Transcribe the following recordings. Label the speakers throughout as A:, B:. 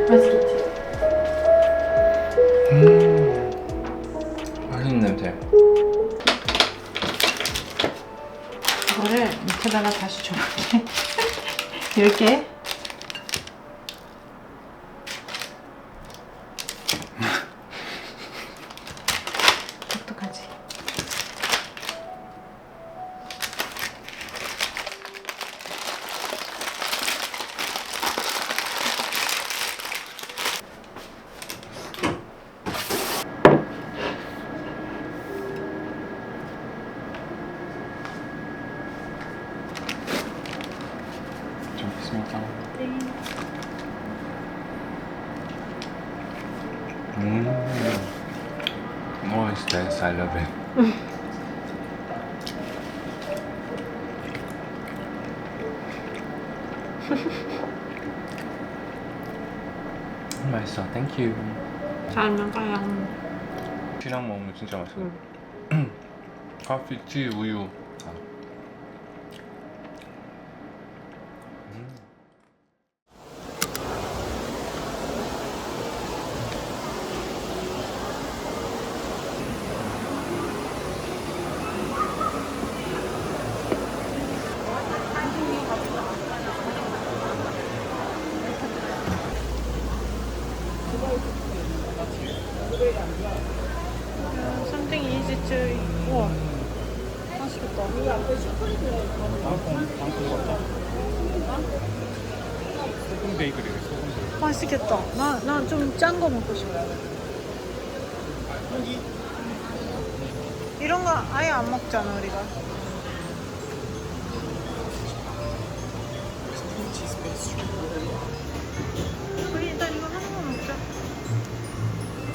A: 맛있겠지?
B: 맛있는 냄새.
A: 이거를 밑에다가 다시 줘볼게. 10개. 어떡하지?
B: 좀 있습니까? Oh, it's nice. I love it. 맛있어. Thank you.
A: 잘 먹어요.
B: 티랑 먹으면 진짜 맛있어. 커피, 티, 우유. 다.
A: Something easy to. 우와. 맛있겠다.
B: 소금 베이글이래. 소금 베이글.
A: 맛있겠다. 나 좀 짠 거 먹고 싶어. 이런 거 아예 안 먹잖아, 우리가. 우리 일단 이거 하나만 먹자.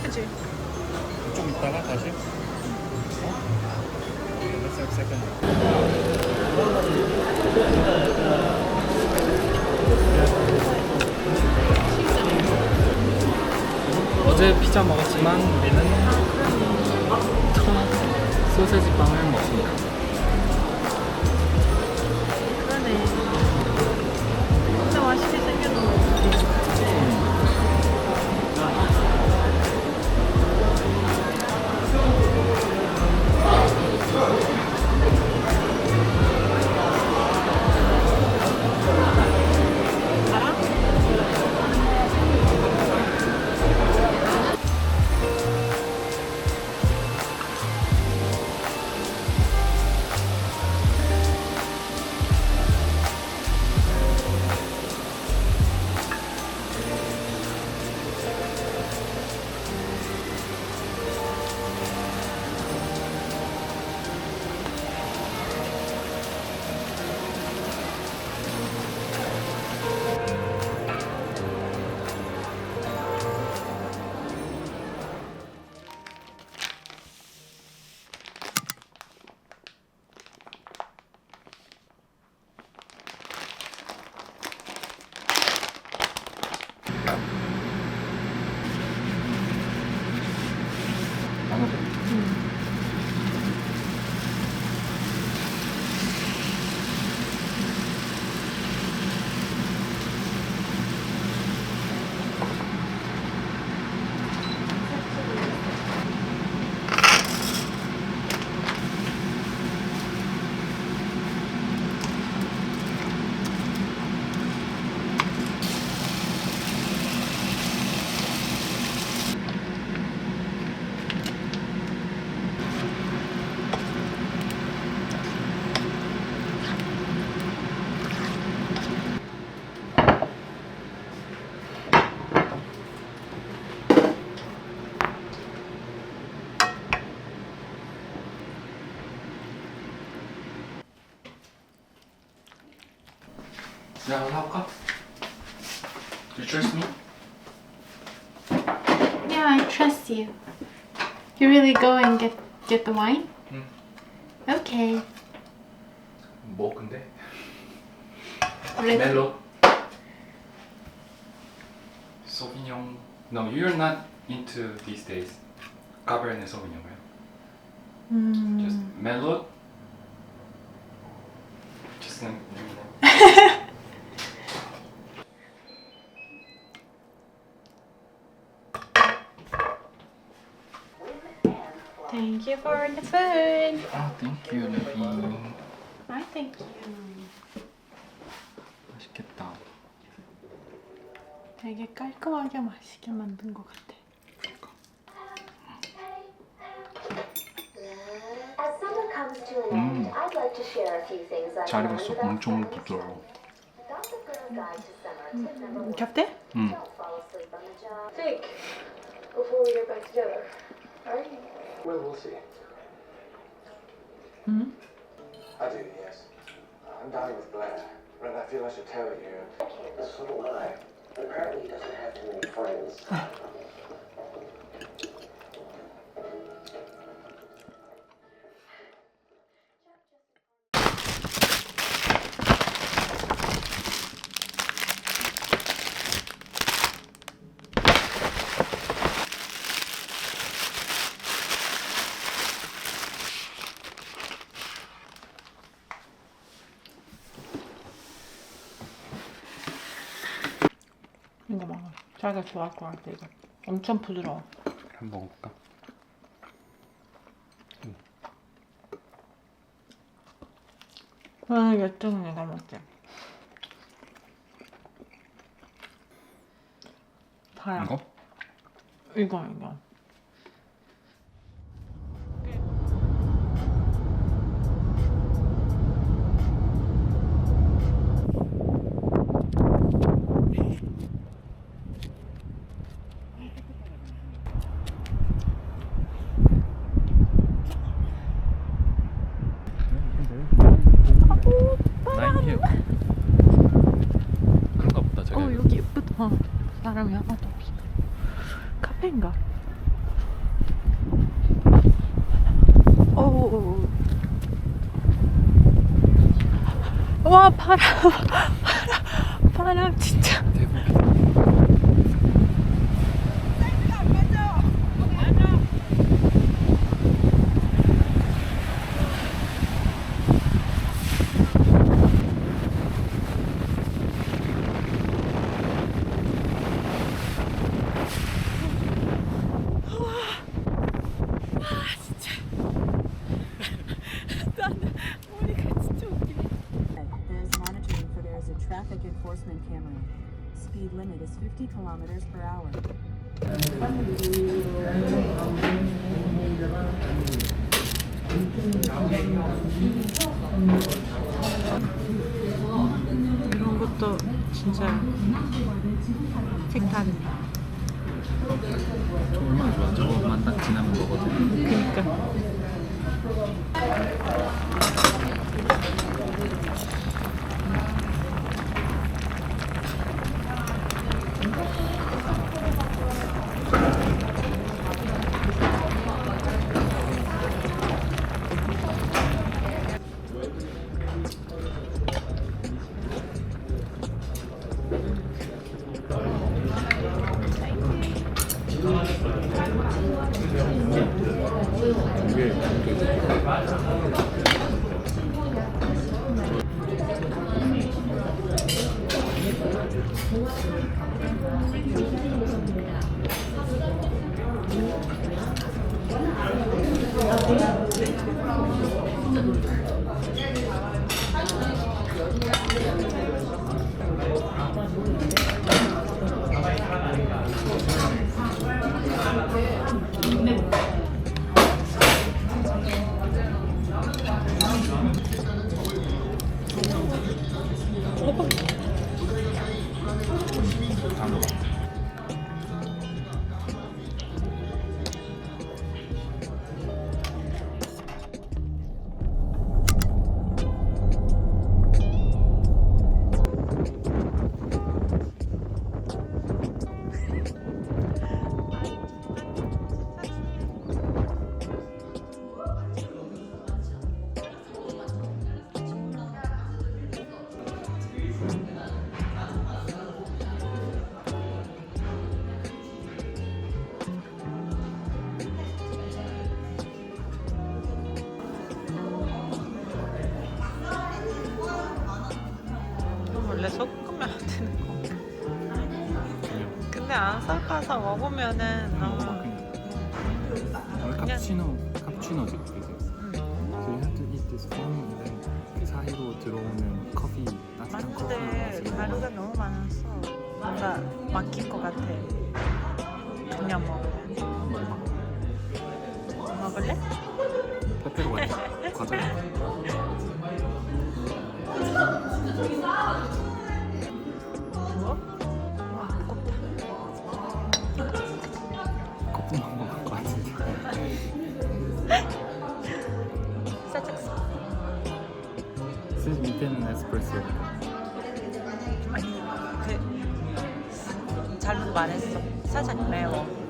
A: 그치?
B: 좀 이따가 다시. Let's second.
C: 어제 피자 먹었지만 우리는 소세지 빵을 먹습니다.
A: 그러네. 진짜 맛있게 생겼는 거 같아.
B: 내가 한번 사볼까? Do you trust me?
A: Yeah, I trust you. You really go and get the wine?
B: 응.
A: Okay.
B: 뭐 근데?
A: Really?
C: 멜로. 소비뇽. No, you're not into these days. Cabernet Sauvignon. Just Merlot. Just like.
A: Thank you for the food.
C: 아, thank you, 레빈.
A: I thank you.
C: 맛있겠다.
A: 되게 깔끔하게 맛있게 만든 것 같아.
D: As summer comes to an end, I'd like to share a few things I
C: 잘
D: learned
C: 익었어.
D: about
C: 엄청
D: summer
C: 부드러워.
D: Dr. Girl's Guide to Summer. Tip number one.
A: 겹대?
C: 응.
D: Don't fall asleep on the job.
E: Think before we get back together. Alright?
F: Well, we'll see.
A: 응?
F: I do, yes. I'm dining with Blair, and I feel I should tell you.
G: So do I. Apparently he doesn't have too many friends.
A: 이거 먹어. 자기가 좋아할 것 같아 이거. 엄청 부드러워.
B: 한번 먹어볼까?
A: 열정은 내가 먹게. 달아.
B: 이거?
A: 이거.
C: 나인힐. 그런가 보다 저기.
A: 여기 예쁘다. 사람이 하나도 없어. 카페인가? 오. 와 바람 진짜.
H: There's monitoring for there is a traffic enforcement camera. Speed limit is 50 kilometers per hour.
A: 이런 것도 진짜 색다르네.
C: 얼마나 좋아. 저것만 딱 지나면 먹거든.
A: 그니까.
I: 섞어서 먹으면은 너무
C: 카푸치노지 그게. So you have to eat this foam and then 그 사이로 들어오는 커피 따뜻한 커피
I: 맞는데 가루가 너무 많아서 뭔가 막힐 것 같아. 그냥 먹으면. 먹을래?
C: 페페로니 과자.
I: 와, 무겁다.
C: 거품만 먹을 것 같은데.
I: 살짝 써.
C: 밑에는 에스프레소.
I: 아니, 잘못 말했어. 살짝 매워.